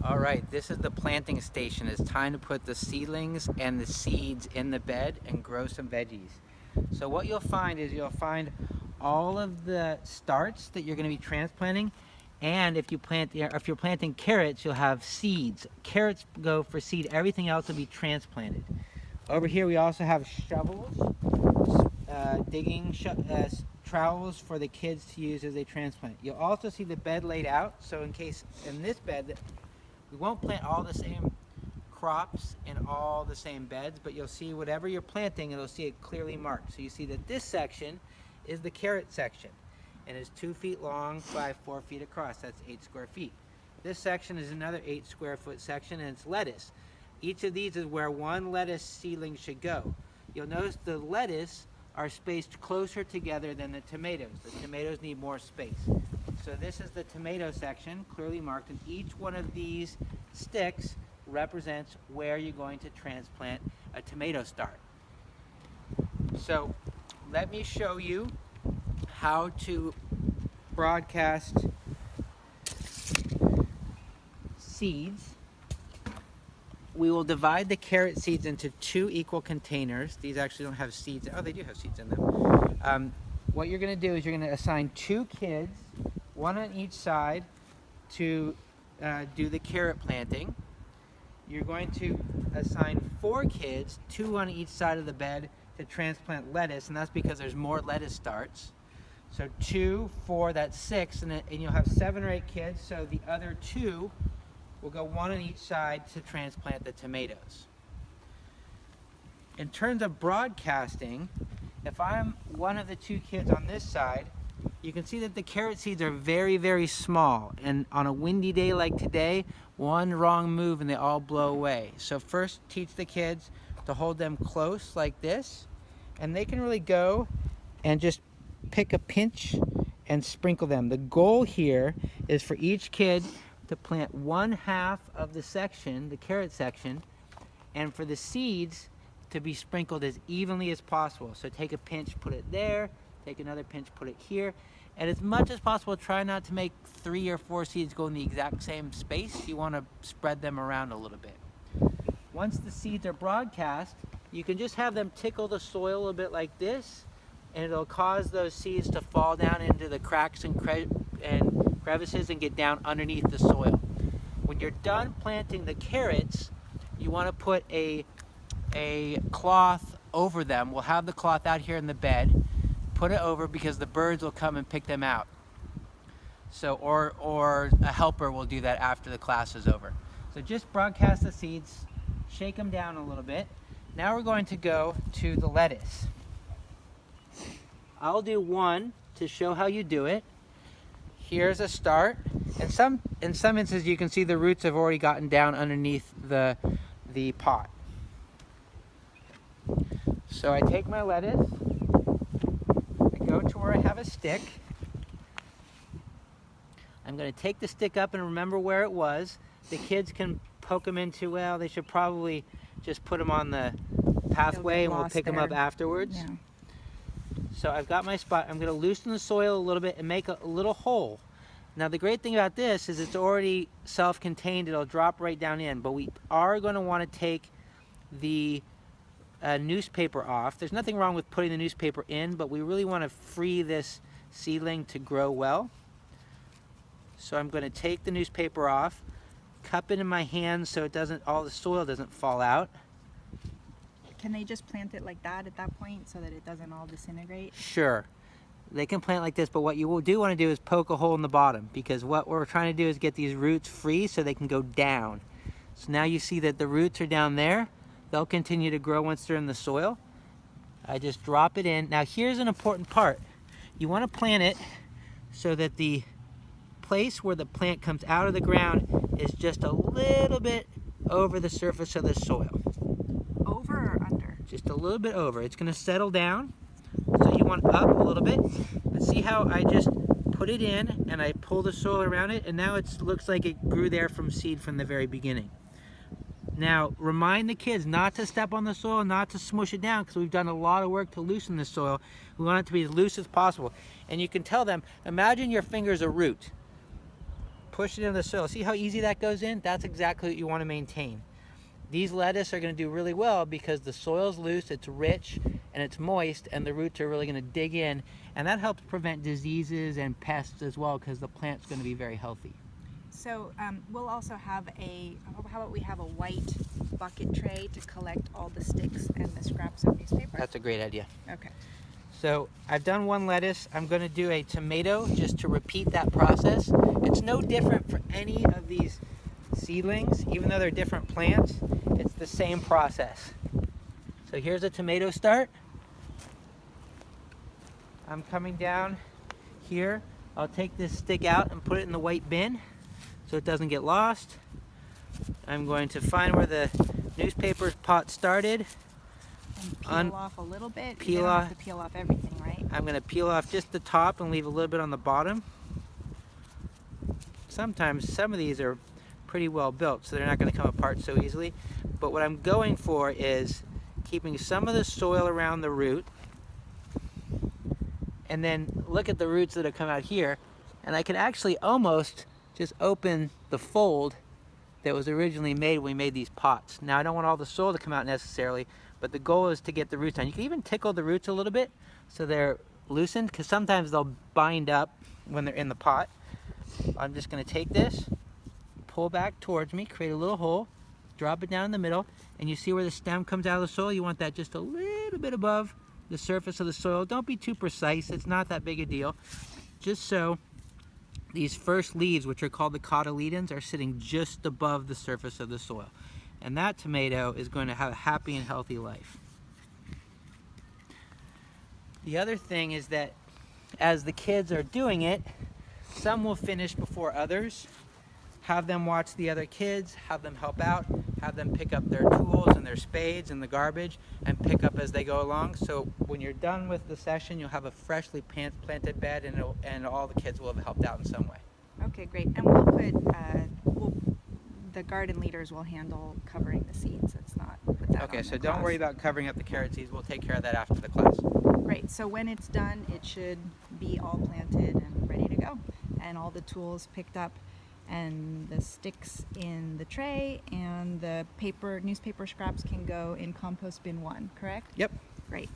All right, this is the planting station. It's time to put the seedlings and the seeds in the bed and grow some veggies. So what you'll find is you'll find all of the starts that you're going to be transplanting, and if you're planting carrots, you'll have seeds. Carrots go for seed. Everything else will be transplanted. Over here we also have shovels, trowels for the kids to use as they transplant. You'll also see the bed laid out, so in case in this bed, we won't plant all the same crops in all the same beds, but you'll see whatever you're planting, and you'll see it clearly marked. So you see that this section is the carrot section, and it's 2 feet long by 4 feet across. That's 8 square feet. This section is another 8 square foot section, and it's lettuce. Each of these is where one lettuce seedling should go. You'll notice the lettuce are spaced closer together than the tomatoes. The tomatoes need more space. So this is the tomato section, clearly marked, and each one of these sticks represents where you're going to transplant a tomato start. So let me show you how to broadcast seeds. We will divide the carrot seeds into 2 equal containers. These actually don't have seeds. Oh, they do have seeds in them. What you're going to do is you're going to assign 2 kids, 1 on each side, to do the carrot planting. You're going to assign 4 kids, 2 on each side of the bed, to transplant lettuce, and that's because there's more lettuce starts. So 2, 4, that's 6, and you'll have 7 or 8 kids, so the other 2 will go 1 on each side to transplant the tomatoes. In terms of broadcasting, if I'm one of the 2 kids on this side, you can see that the carrot seeds are very, very small, and on a windy day like today, one wrong move and they all blow away. So first, teach the kids to hold them close like this, and they can really go and just pick a pinch and sprinkle them. The goal here is for each kid to plant 1/2 of the section, the carrot section, and for the seeds to be sprinkled as evenly as possible. So take a pinch, put it there, take another pinch, put it here, and as much as possible, try not to make 3 or 4 seeds go in the exact same space. You want to spread them around a little bit. Once the seeds are broadcast, you can just have them tickle the soil a little bit like this, and it'll cause those seeds to fall down into the cracks and crevices and get down underneath the soil. When you're done planting the carrots, you want to put a cloth over them. We'll have the cloth out here in the bed. Put it over because the birds will come and pick them out. So, or a helper will do that after the class is over. So just broadcast the seeds, shake them down a little bit. Now we're going to go to the lettuce. I'll do 1 to show how you do it. Here's a start. In some instances, you can see the roots have already gotten down underneath the pot. So I take my lettuce, I go to where I have a stick. I'm going to take the stick up and remember where it was. The kids can poke them into, well, they should probably just put them on the pathway and we'll pick them up afterwards. Yeah. So I've got my spot. I'm going to loosen the soil a little bit and make a little hole. Now the great thing about this is it's already self-contained. It'll drop right down in, but we are going to want to take the newspaper off. There's nothing wrong with putting the newspaper in, but we really want to free this seedling to grow well. So I'm going to take the newspaper off, cup it in my hand so all the soil doesn't fall out. Can they just plant it like that at that point so that it doesn't all disintegrate? Sure. They can plant like this, but what you do want to do is poke a hole in the bottom, because what we're trying to do is get these roots free so they can go down. So now you see that the roots are down there. They'll continue to grow once they're in the soil. I just drop it in. Now here's an important part. You want to plant it so that the place where the plant comes out of the ground is just a little bit over the surface of the soil. Over or under? Just a little bit over. It's going to settle down. So you want up a little bit. And see how I just put it in and I pull the soil around it, and now it looks like it grew there from seed from the very beginning. Now remind the kids not to step on the soil, not to smush it down, because we've done a lot of work to loosen the soil. We want it to be as loose as possible. And you can tell them, imagine your finger's a root. push it into the soil. See how easy that goes in? That's exactly what you want to maintain. These lettuce are going to do really well because the soil's loose, it's rich, and it's moist, and the roots are really going to dig in, and that helps prevent diseases and pests as well because the plant's going to be very healthy. So we'll also have how about we have a white bucket tray to collect all the sticks and the scraps of newspaper? That's a great idea. Okay. So I've done one lettuce. I'm going to do a tomato just to repeat that process. It's no different for any of these seedlings, even though they're different plants. It's the same process. So here's a tomato start. I'm coming down here. I'll take this stick out and put it in the white bin so it doesn't get lost. I'm going to find where the newspaper pot started. And peel off a little bit. Peel you don't off. have to peel off everything, right? I'm going to peel off just the top and leave a little bit on the bottom. Sometimes some of these are pretty well built, so they're not going to come apart so easily. But what I'm going for is keeping some of the soil around the root. And then look at the roots that have come out here. And I can actually almost just open the fold that was originally made when we made these pots. Now I don't want all the soil to come out necessarily, but the goal is to get the roots on. You can even tickle the roots a little bit so they're loosened, because sometimes they'll bind up when they're in the pot. I'm just going to take this, pull back towards me, create a little hole, drop it down in the middle, and you see where the stem comes out of the soil? You want that just a little bit above the surface of the soil. Don't be too precise, it's not that big a deal. Just so these first leaves, which are called the cotyledons, are sitting just above the surface of the soil. And that tomato is going to have a happy and healthy life. The other thing is that as the kids are doing it, some will finish before others. Have them watch the other kids, have them help out, have them pick up their tools and their spades and the garbage and pick up as they go along. So when you're done with the session, you'll have a freshly planted bed, and all the kids will have helped out in some way. Okay, great. And we'll put the garden leaders will handle covering the seeds. It's not put that Okay, on so the don't class. worry about covering up the carrot seeds. We'll take care of that after the class. Great. So when it's done, it should be all planted and ready to go, and all the tools picked up, and the sticks in the tray, and the newspaper scraps can go in compost bin 1, correct? Yep. Great.